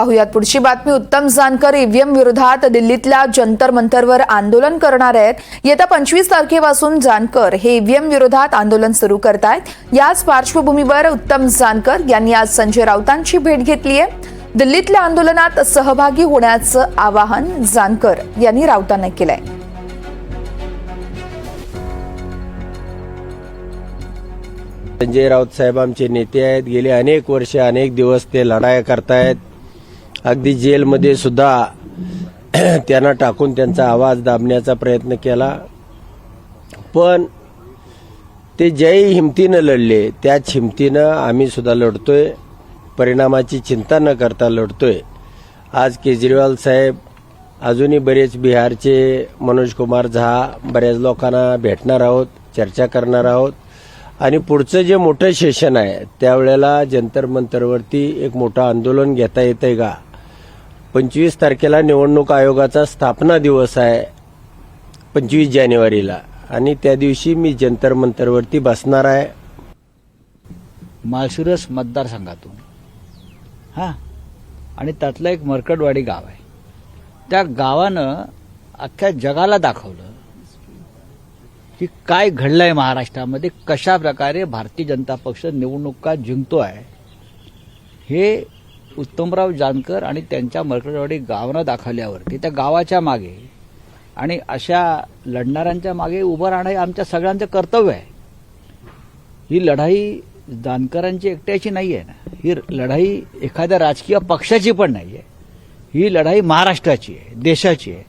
पाहुयात पुढची बातमी। उत्तम जानकर ईव्हीएम विरोधात दिल्लीतल्या जंतर मंतरवर आंदोलन करणार आहेत। येत्या 25 तारखेपासून जानकर हे ईव्हीएम विरोधात आंदोलन सुरू करतायत। याच पार्श्वभूमीवर उत्तम जानकर यांनी आज संजय राऊतांची भेट घेतली आहे। दिल्लीतल्या आंदोलनात सहभागी होण्याचं आवाहन जानकर यांनी राऊतांना केलंय। संजय राऊत साहेब आमचे नेते आहेत। गेले अनेक वर्ष अनेक दिवस ते लढाया करतायत। अगदी जेलमध्ये सुद्धा त्यांना टाकून त्यांचा आवाज दाबण्याचा प्रयत्न केला, पण ते ज्याही हिमतीनं लढले त्याच हिमतीनं आम्ही सुद्धा लढतोय। परिणामाची चिंता न करता लढतोय। आज केजरीवाल साहेब, अजूनही बरेच बिहारचे मनोज कुमार झा, बऱ्याच लोकांना भेटणार आहोत, चर्चा करणार आहोत आणि पुढचं जे मोठं सेशन आहे त्यावेळेला जंतर मंतरवरती एक मोठं आंदोलन घेता येतंय का। 25 तारखेला निवडणूक आयोगाचा स्थापना दिवस आहे 25 जानेवारीला, आणि त्या दिवशी मी जंतर मंतरवरती बसणार आहे। माळशिरस मतदारसंघातून आणि त्यातलं एक मरकडवाडी गाव आहे। त्या गावानं अख्ख्या जगाला दाखवलं की काय घडलंय महाराष्ट्रामध्ये, कशा प्रकारे भारतीय जनता पक्ष निवडणुका जिंकतो आहे। हे उत्तमराव जानकर आणि त्यांच्या मरकडवाडी गावानं दाखवल्यावरती त्या गावाच्या मागे आणि अशा लढणाऱ्यांच्या मागे उभं राहणं हे आमच्या सगळ्यांचं कर्तव्य आहे। ही लढाई जानकरांची एकट्याची नाही आहे ना, ही लढाई एखाद्या राजकीय पक्षाची पण नाही आहे। ही लढाई महाराष्ट्राची आहे, देशाची आहे।